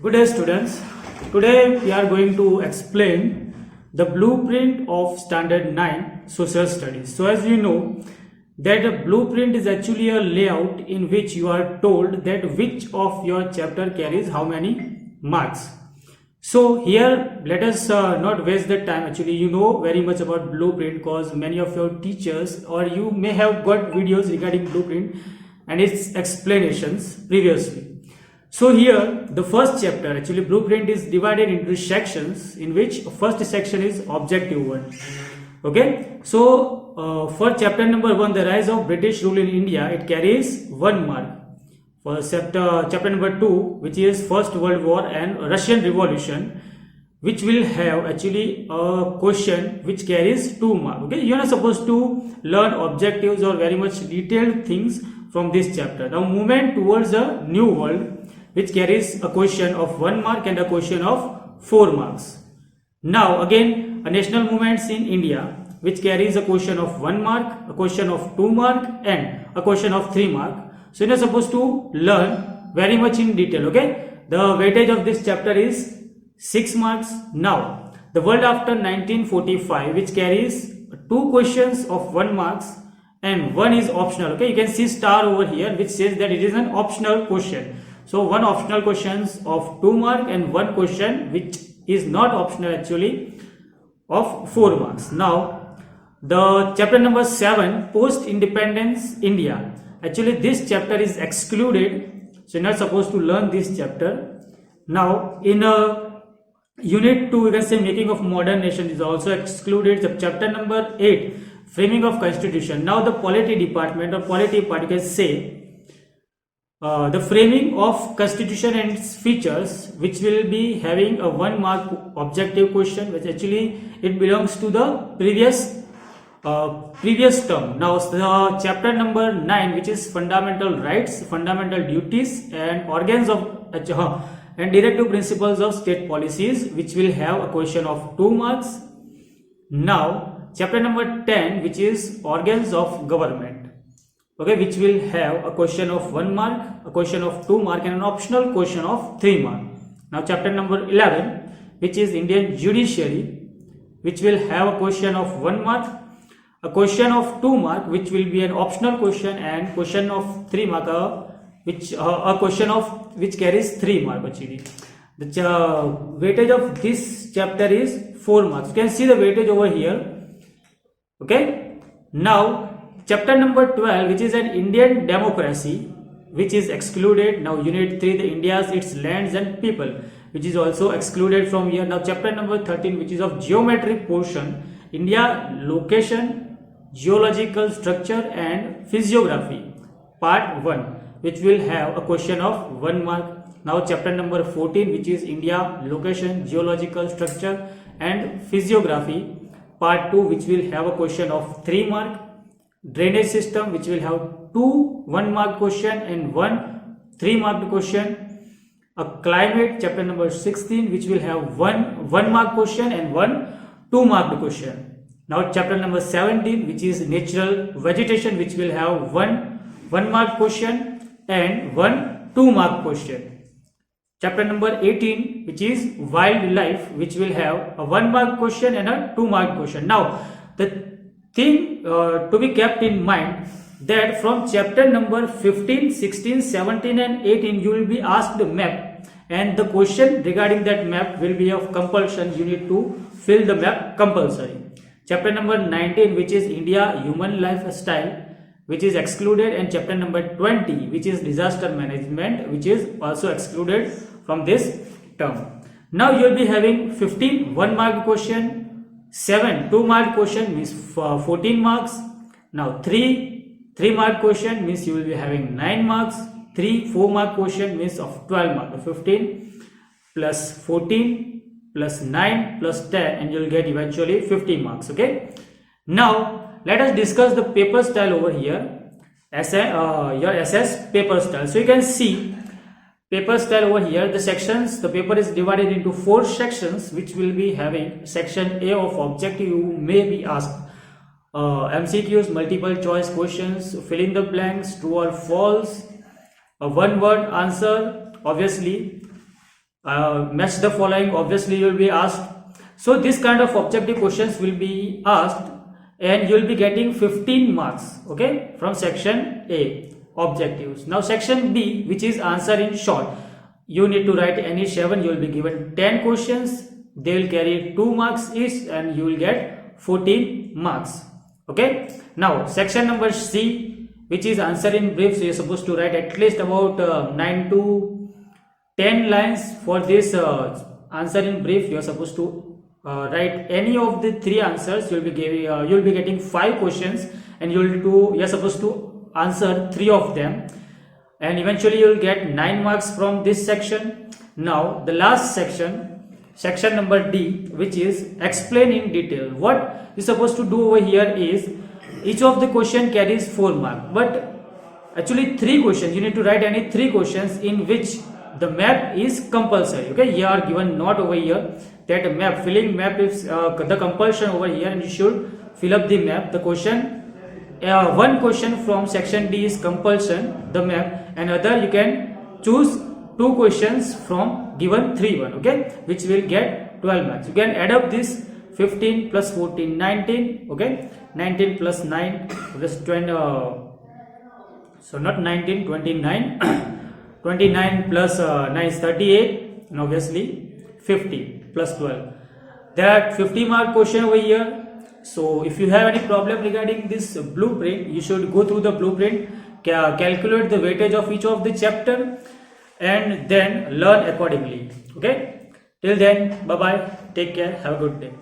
Good day students. Today we are going to explain the blueprint of standard 9 social studies. So as you know that a blueprint is actually a layout in which you are told that which of your chapter carries how many marks. So here let us not waste the time. Actually you know very much about blueprint because many of your teachers or you may have got videos regarding blueprint and its explanations previously. So here the first chapter, actually blueprint is divided into sections in which first section is objective one. Okay, so for chapter number 1, the rise of British rule in India, it carries 1 mark. For chapter number 2, which is First World War and Russian Revolution, which will have actually a question which carries 2 marks. Okay, you are not supposed to learn objectives or very much detailed things from this chapter. Now movement towards a new world, which carries a question of 1 mark and a question of 4 marks. Now again a national movements in India, which carries a question of 1 mark, a question of 2 mark and a question of 3 mark. So you are supposed to learn very much in detail. Okay, the weightage of this chapter is 6 marks. Now the world after 1945, which carries 2 questions of 1 marks and 1 is optional. Okay, you can see star over here which says that it is an optional question. So 1 optional questions of 2 mark and 1 question which is not optional actually of 4 marks. Now the chapter number 7, post independence India, actually this chapter is excluded, so you're not supposed to learn this chapter. Now in a unit 2, you can say making of modern nation is also excluded. The chapter number 8, framing of constitution. Now the polity department or polity part, you can say the framing of constitution and its features, which will be having a 1 mark objective question, which actually it belongs to the previous term. Now the chapter number 9, which is fundamental rights, fundamental duties and organs of and directive principles of state policies, which will have a question of 2 marks. Now chapter number 10, which is organs of government, okay, which will have a question of 1 mark, a question of 2 mark and an optional question of 3 mark. Now chapter number 11, which is Indian judiciary, which will have a question of 1 mark, a question of 2 mark which will be an optional question and question of 3 mark a question of which carries 3 mark actually. The weightage of this chapter is 4 marks. You can see the weightage over here. Okay, now chapter number 12, which is an Indian democracy, which is excluded. Now unit 3, the India's, its lands and people, which is also excluded from here. Now chapter number 13, which is of geometric portion, India, location, geological structure and physiography, part 1, which will have a question of 1 mark. Now chapter number 14, which is India, location, geological structure and physiography, part 2, which will have a question of 3 mark. Drainage system, which will have 2 1 mark question and 1 3 mark question. A climate, chapter number 16, which will have 1 mark question and 1 2 mark question. Now chapter number 17, which is natural vegetation, which will have 1 mark question and 1 2 mark question. Chapter number 18, which is wildlife, which will have a 1 mark question and a 2 mark question. Now the thing to be kept in mind that from chapter number 15, 16, 17 and 18 you will be asked the map, and the question regarding that map will be of compulsion. You need to fill the map compulsory. Chapter number 19, which is India, human lifestyle, which is excluded, and chapter number 20, which is disaster management, which is also excluded from this term. Now you will be having 15 1 mark question, 7 2 mark question means 14 marks. Now 3 mark question means you will be having 9 marks. 3 4 mark question means of 12 mark. 15 plus 14 plus 9 plus 10 and you will get eventually 50 marks. Okay, now let us discuss the paper style over here. Your SS paper style. So you can see paper style over here, the sections, the paper is divided into 4 sections, which will be having section A of objective. You may be asked MCQs, multiple choice questions, fill in the blanks, true or false, a one word answer, obviously, match the following, obviously you will be asked. So this kind of objective questions will be asked and you will be getting 15 marks, okay, from section A, objectives. Now section B, which is answer in short, you need to write any 7, you will be given 10 questions, they will carry 2 marks each and you will get 14 marks, okay. Now section number C, which is answer in brief, so you are supposed to write at least about 9 to 10 lines for this answer in brief. You are supposed to write any of the 3 answers. You will be getting 5 questions and you are supposed to answer 3 of them, and eventually you will get 9 marks from this section. Now the last section number D, which is explain in detail. What you are supposed to do over here is, each of the question carries 4 marks, but actually 3 questions. You need to write any 3 questions in which the map is compulsory, okay. Here are given note over here that map, filling map is the compulsion over here, and you should fill up the map. The question, one question from section D is compulsion, the map, and other you can choose 2 questions from given 3-1, okay, which will get 12 marks. You can add up this 15 plus 14, 19, okay, 19 plus 9 plus 20, so not 19, 29. 29 plus 9 is 38, and obviously 50 plus 12. There are 50 mark question over here. So if you have any problem regarding this blueprint, you should go through the blueprint, calculate the weightage of each of the chapter, and then learn accordingly, okay. Till then, bye bye, take care, have a good day.